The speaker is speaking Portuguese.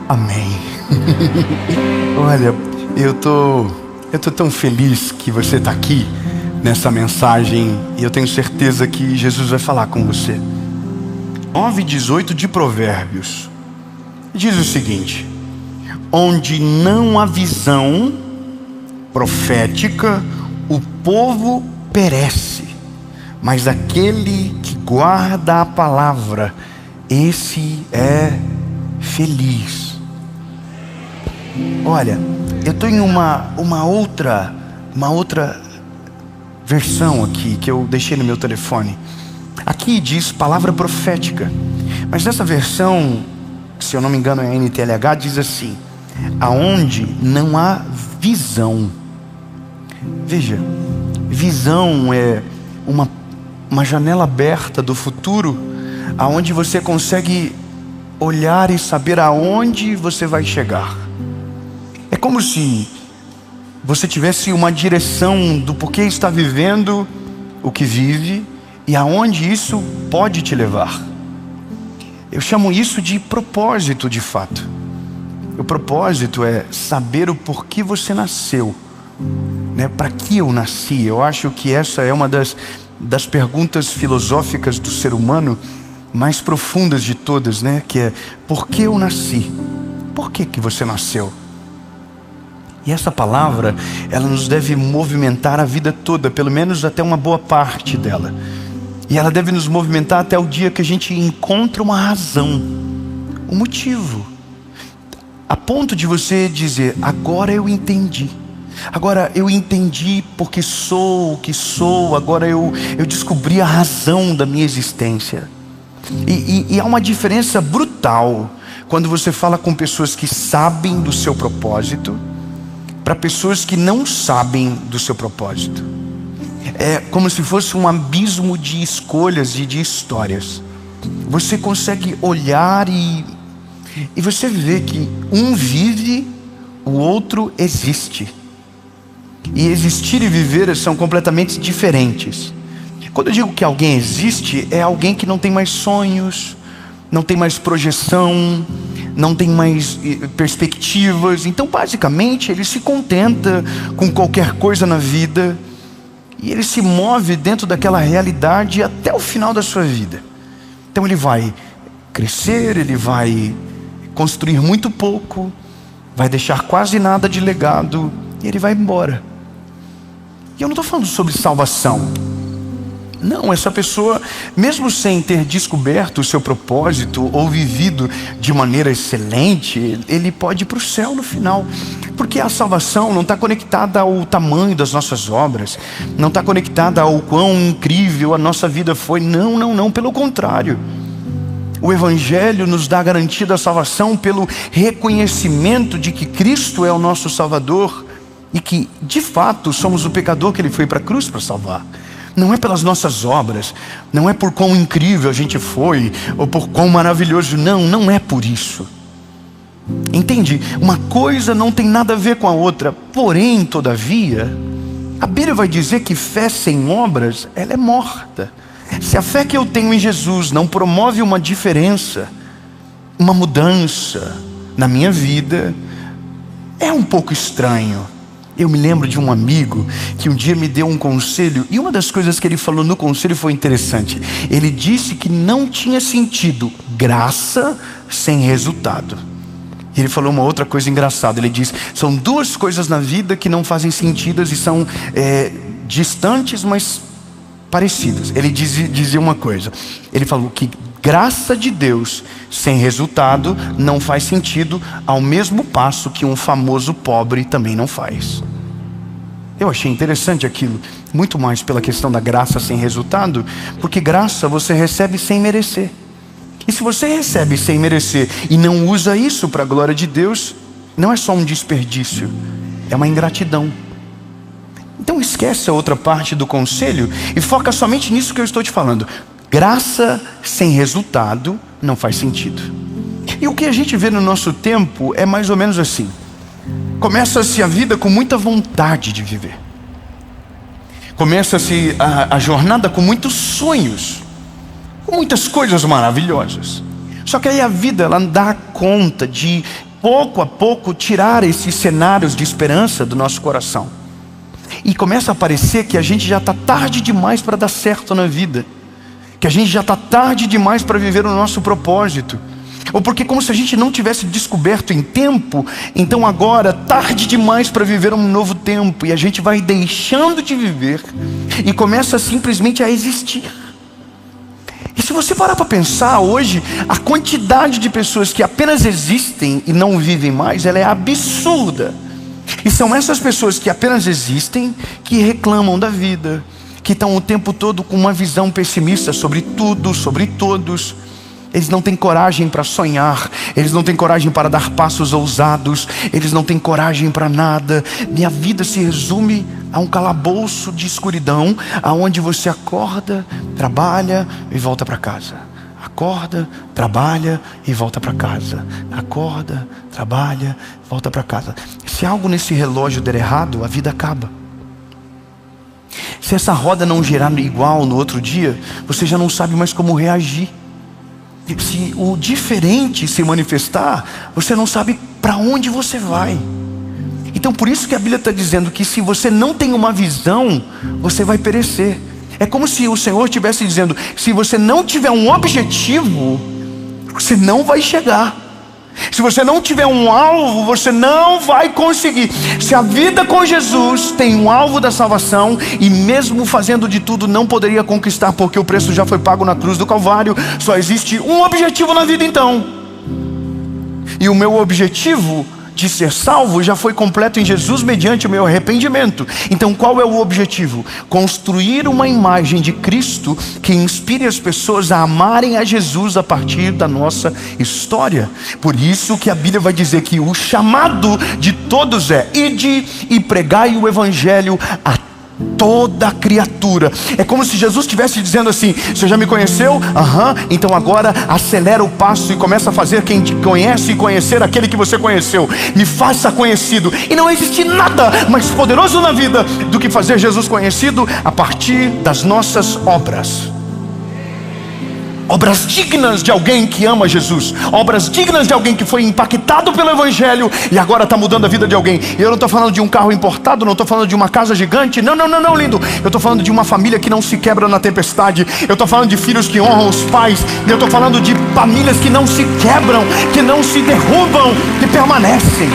Amém. Olha, eu tô tão feliz que você está aqui nessa mensagem, e eu tenho certeza que Jesus vai falar com você. 9:18 de Provérbios diz o seguinte: onde não há visão profética, o povo perece, mas aquele que guarda a palavra, esse é feliz. Olha, eu estou em uma outra versão aqui que eu deixei no meu telefone. Aqui diz palavra profética, mas nessa versão, se eu não me engano é a NTLH, diz assim: aonde não há visão. Veja, visão é uma janela aberta do futuro, aonde você consegue olhar e saber aonde você vai chegar. É como se você tivesse uma direção do porquê está vivendo o que vive e aonde isso pode te levar. Eu chamo isso de propósito, de fato. O propósito é saber o porquê você nasceu, né? Para que eu nasci? Eu acho que essa é uma das perguntas filosóficas do ser humano mais profundas de todas, né? Que é: por que eu nasci? Por que você nasceu? E essa palavra, ela nos deve movimentar a vida toda, pelo menos até uma boa parte dela. E ela deve nos movimentar até o dia que a gente encontra uma razão, um motivo, a ponto de você dizer: agora eu entendi. Agora eu entendi porque sou o que sou. Agora eu descobri a razão da minha existência. E há uma diferença brutal quando você fala com pessoas que sabem do seu propósito para pessoas que não sabem do seu propósito. É como se fosse um abismo de escolhas e de histórias. Você consegue olhar e você vê que um vive, o outro existe. E existir e viver são completamente diferentes. Quando eu digo que alguém existe, é alguém que não tem mais sonhos, não tem mais projeção, não tem mais perspectivas. Então basicamente ele se contenta com qualquer coisa na vida, e ele se move dentro daquela realidade até o final da sua vida. Então ele vai crescer, ele vai construir muito pouco, vai deixar quase nada de legado, e ele vai embora. E eu não estou falando sobre salvação. Não, essa pessoa, mesmo sem ter descoberto o seu propósito ou vivido de maneira excelente, ele pode ir para o céu no final. Porque a salvação não está conectada ao tamanho das nossas obras, não está conectada ao quão incrível a nossa vida foi. Não, pelo contrário. O Evangelho nos dá a garantia da salvação pelo reconhecimento de que Cristo é o nosso Salvador e que, de fato, somos o pecador que Ele foi para a cruz para salvar. Não é pelas nossas obras, não é por quão incrível a gente foi, ou por quão maravilhoso, não é por isso. Entende? Uma coisa não tem nada a ver com a outra. Porém, todavia, a Bíblia vai dizer que fé sem obras, ela é morta. Se a fé que eu tenho em Jesus não promove uma diferença, uma mudança na minha vida, é um pouco estranho. Eu me lembro de um amigo que um dia me deu um conselho, e uma das coisas que ele falou no conselho foi interessante. Ele disse que não tinha sentido graça sem resultado. E ele falou uma outra coisa engraçada. Ele disse: são duas coisas na vida que não fazem sentido e são distantes, mas parecidas. Ele dizia uma coisa. Ele falou que graça de Deus sem resultado não faz sentido, ao mesmo passo que um famoso pobre também não faz. Eu achei interessante aquilo, muito mais pela questão da graça sem resultado, porque graça você recebe sem merecer. E se você recebe sem merecer e não usa isso para a glória de Deus, não é só um desperdício, é uma ingratidão. Então esquece a outra parte do conselho e foca somente nisso que eu estou te falando. Graça sem resultado não faz sentido. E o que a gente vê no nosso tempo é mais ou menos assim. Começa-se a vida com muita vontade de viver. Começa-se a jornada com muitos sonhos, com muitas coisas maravilhosas. Só que aí a vida, ela dá conta de pouco a pouco, tirar esses cenários de esperança do nosso coração. E começa a parecer que a gente já está tarde demais para dar certo na vida, que a gente já está tarde demais para viver o nosso propósito, ou porque como se a gente não tivesse descoberto em tempo, então agora tarde demais para viver um novo tempo, e a gente vai deixando de viver e começa simplesmente a existir. E se você parar para pensar hoje, a quantidade de pessoas que apenas existem e não vivem mais, ela é absurda. E são essas pessoas que apenas existem, que reclamam da vida, que estão o tempo todo com uma visão pessimista sobre tudo, sobre todos. Eles não têm coragem para sonhar, eles não têm coragem para dar passos ousados, eles não têm coragem para nada. Minha vida se resume a um calabouço de escuridão, aonde você acorda, trabalha e volta para casa. Acorda, trabalha e volta para casa. Acorda, trabalha, volta para casa. Se algo nesse relógio der errado, a vida acaba. Se essa roda não girar igual no outro dia, você já não sabe mais como reagir. Se o diferente se manifestar, você não sabe para onde você vai. Então por isso que a Bíblia está dizendo que se você não tem uma visão, você vai perecer. É como se o Senhor estivesse dizendo: se você não tiver um objetivo, você não vai chegar. Se você não tiver um alvo, você não vai conseguir. Se a vida com Jesus tem um alvo da salvação, e mesmo fazendo de tudo não poderia conquistar, porque o preço já foi pago na cruz do Calvário, só existe um objetivo na vida então. E o meu objetivo de ser salvo já foi completo em Jesus mediante o meu arrependimento. Então qual é o objetivo? Construir uma imagem de Cristo que inspire as pessoas a amarem a Jesus a partir da nossa história. Por isso que a Bíblia vai dizer que o chamado de todos é: ide e pregai o evangelho a toda criatura. É como se Jesus estivesse dizendo assim: você já me conheceu? Então agora acelera o passo e começa a fazer quem te conhece e conhecer aquele que você conheceu. Me faça conhecido. E não existe nada mais poderoso na vida do que fazer Jesus conhecido a partir das nossas obras. Obras dignas de alguém que ama Jesus, obras dignas de alguém que foi impactado pelo Evangelho e agora está mudando a vida de alguém. E eu não estou falando de um carro importado, não estou falando de uma casa gigante, não, lindo. Eu estou falando de uma família que não se quebra na tempestade. Eu estou falando de filhos que honram os pais. Eu estou falando de famílias que não se quebram, que não se derrubam, que permanecem.